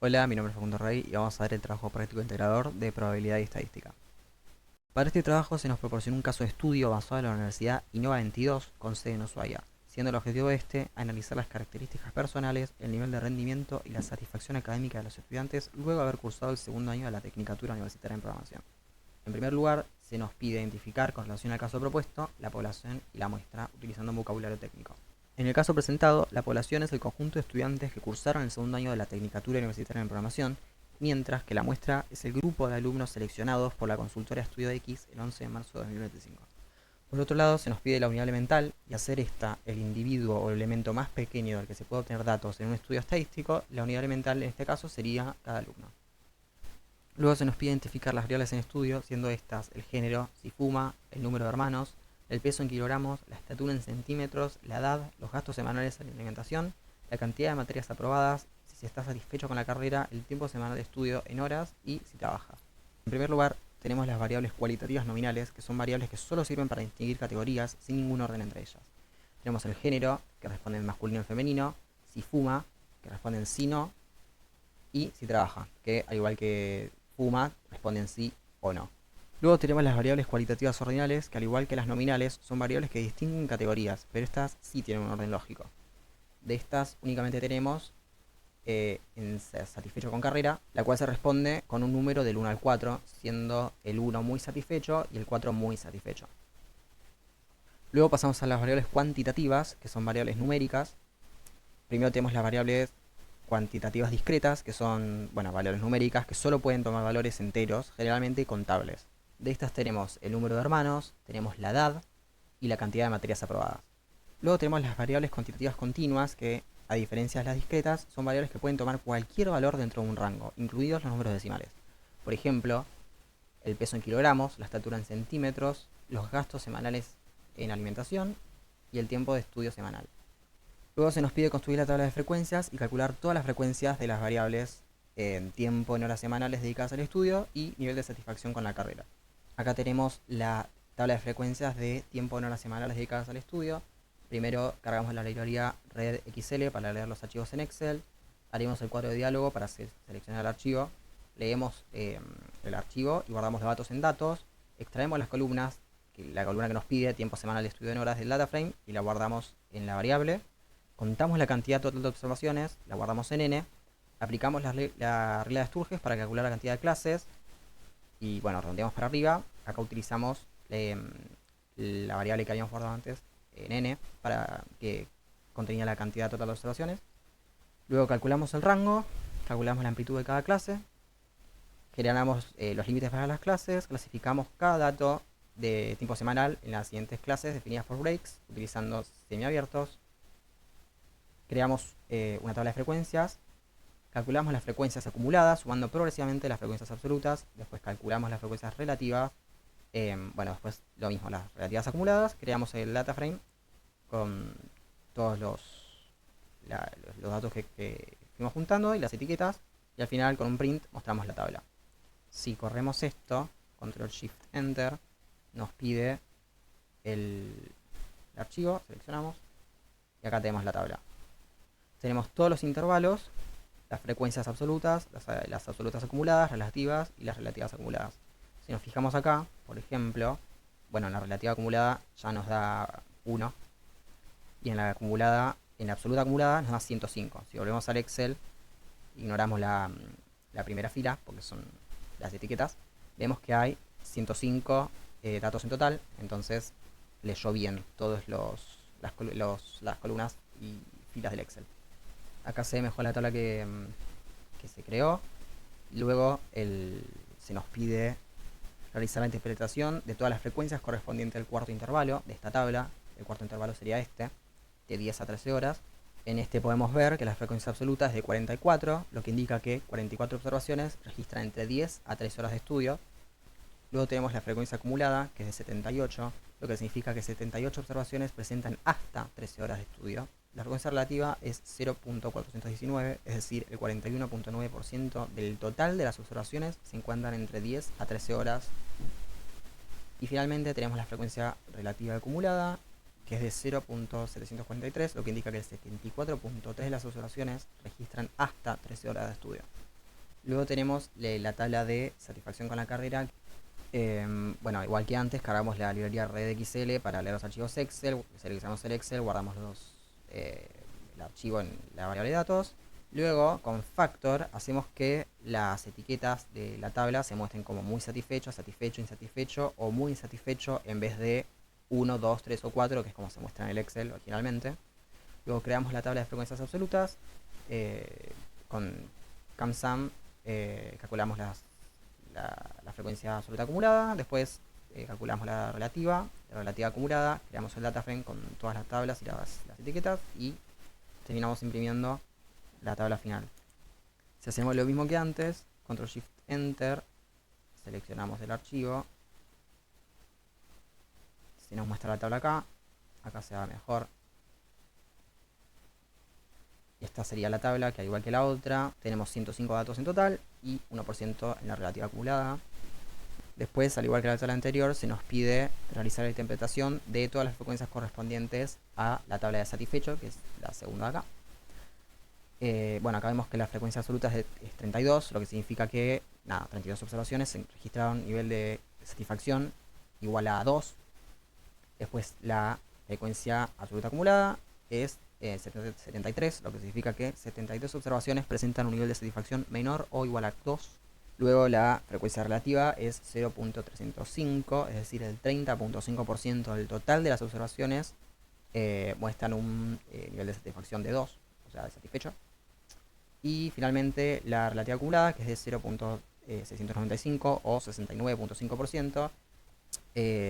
Hola, mi nombre es Facundo Rey y vamos a ver el trabajo práctico integrador de probabilidad y estadística. Para este trabajo se nos proporciona un caso de estudio basado en la Universidad Innova 22 con sede en Ushuaia, siendo el objetivo de este analizar las características personales, el nivel de rendimiento y la satisfacción académica de los estudiantes luego de haber cursado el segundo año de la Tecnicatura Universitaria en Programación. En primer lugar, se nos pide identificar con relación al caso propuesto la población y la muestra utilizando un vocabulario técnico. En el caso presentado, la población es el conjunto de estudiantes que cursaron el segundo año de la Tecnicatura Universitaria en Programación, mientras que la muestra es el grupo de alumnos seleccionados por la consultora Estudio X el 11 de marzo de 2025. Por otro lado, se nos pide la unidad elemental y hacer esta el individuo o el elemento más pequeño del que se puede obtener datos en un estudio estadístico. La unidad elemental en este caso sería cada alumno. Luego se nos pide identificar las variables en estudio, siendo estas el género, si fuma, el número de hermanos, el peso en kilogramos, la estatura en centímetros, la edad, los gastos semanales en alimentación, la cantidad de materias aprobadas, si se está satisfecho con la carrera, el tiempo semanal de estudio en horas y si trabaja. En primer lugar, tenemos las variables cualitativas nominales, que son variables que solo sirven para distinguir categorías sin ningún orden entre ellas. Tenemos el género, que responde en masculino y femenino, si fuma, que responde en sí no, y si trabaja, que al igual que fuma, responden sí o no. Luego tenemos las variables cualitativas ordinales, que al igual que las nominales, son variables que distinguen categorías, pero estas sí tienen un orden lógico. De estas únicamente tenemos en satisfecho con carrera, la cual se responde con un número del 1 al 4, siendo el 1 muy satisfecho y el 4 muy satisfecho. Luego pasamos a las variables cuantitativas, que son variables numéricas. Primero tenemos las variables cuantitativas discretas, que son, bueno, valores numéricas, que solo pueden tomar valores enteros, generalmente contables. De estas tenemos el número de hermanos, tenemos la edad y la cantidad de materias aprobadas. Luego tenemos las variables cuantitativas continuas, que, a diferencia de las discretas, son variables que pueden tomar cualquier valor dentro de un rango, incluidos los números decimales. Por ejemplo, el peso en kilogramos, la estatura en centímetros, los gastos semanales en alimentación y el tiempo de estudio semanal. Luego se nos pide construir la tabla de frecuencias y calcular todas las frecuencias de las variables en tiempo en horas semanales dedicadas al estudio y nivel de satisfacción con la carrera. Acá tenemos la tabla de frecuencias de tiempo en horas semanales dedicadas al estudio. Primero cargamos la librería redxl para leer los archivos en Excel. Haremos el cuadro de diálogo para seleccionar el archivo. Leemos el archivo y guardamos los datos en datos. Extraemos las columnas, la columna que nos pide tiempo semanal de estudio en horas del data frame, y la guardamos en la variable. Contamos la cantidad total de observaciones, la guardamos en n, aplicamos la regla de Sturges para calcular la cantidad de clases, y bueno, redondeamos para arriba. Acá utilizamos la variable que habíamos guardado antes en n, para que contenía la cantidad total de observaciones. Luego calculamos el rango, calculamos la amplitud de cada clase, generamos los límites para las clases, clasificamos cada dato de tiempo semanal en las siguientes clases definidas por breaks, utilizando semiabiertos. Creamos una tabla de frecuencias, calculamos las frecuencias acumuladas, sumando progresivamente las frecuencias absolutas, después calculamos las frecuencias relativas, bueno, después lo mismo, las relativas acumuladas, creamos el data frame con todos los datos que fuimos juntando y las etiquetas, y al final con un print mostramos la tabla. Si corremos esto, control shift enter, nos pide el archivo, seleccionamos, y acá tenemos la tabla. Tenemos todos los intervalos, las frecuencias absolutas, las absolutas acumuladas, relativas y las relativas acumuladas. Si nos fijamos acá, por ejemplo, bueno, en la relativa acumulada ya nos da 1, y en la absoluta acumulada nos da 105. Si volvemos al Excel, ignoramos la primera fila, porque son las etiquetas, vemos que hay 105 datos en total, entonces leyó bien todas las columnas y filas del Excel. Acá se ve mejor la tabla que se creó. Luego se nos pide realizar la interpretación de todas las frecuencias correspondientes al cuarto intervalo de esta tabla. El cuarto intervalo sería este, de 10 a 13 horas. En este podemos ver que la frecuencia absoluta es de 44, lo que indica que 44 observaciones registran entre 10 a 13 horas de estudio. Luego tenemos la frecuencia acumulada, que es de 78, lo que significa que 78 observaciones presentan hasta 13 horas de estudio. La frecuencia relativa es 0.419, es decir, el 41.9% del total de las observaciones se encuentran entre 10 a 13 horas. Y finalmente tenemos la frecuencia relativa acumulada, que es de 0.743, lo que indica que el 74.3% de las observaciones registran hasta 13 horas de estudio. Luego tenemos la tabla de satisfacción con la carrera. Bueno, igual que antes, cargamos la librería redxl para leer los archivos Excel, seleccionamos el Excel, guardamos el archivo en la variable de datos. Luego, con Factor, hacemos que las etiquetas de la tabla se muestren como muy satisfecho, satisfecho, insatisfecho o muy insatisfecho en vez de 1, 2, 3 o 4, que es como se muestra en el Excel originalmente. Luego creamos la tabla de frecuencias absolutas. Con CAMSAM calculamos la frecuencia absoluta acumulada. Después calculamos la relativa acumulada. Creamos el dataframe con todas las tablas y las etiquetas. Y terminamos imprimiendo la tabla final. Si hacemos lo mismo que antes, Control Shift Enter, seleccionamos el archivo. Si nos muestra la tabla acá se va mejor. Esta sería la tabla, que al igual que la otra, tenemos 105 datos en total y 1% en la relativa acumulada. Después, al igual que la tabla anterior, se nos pide realizar la interpretación de todas las frecuencias correspondientes a la tabla de satisfecho, que es la segunda de acá. Bueno, acá vemos que la frecuencia absoluta es 32, lo que significa que, 32 observaciones se registraron nivel de satisfacción igual a 2. Después la frecuencia absoluta acumulada es 73, lo que significa que 72 observaciones presentan un nivel de satisfacción menor o igual a 2. Luego la frecuencia relativa es 0.305, es decir, el 30.5% del total de las observaciones muestran un nivel de satisfacción de 2, o sea, de satisfecho. Y finalmente la relativa acumulada, que es de 0.695 o 69.5%,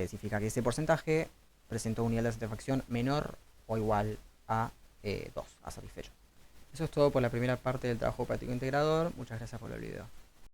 significa que ese porcentaje presentó un nivel de satisfacción menor o igual a 2, a satisfecho. Eso es todo por la primera parte del trabajo práctico integrador. Muchas gracias por el video.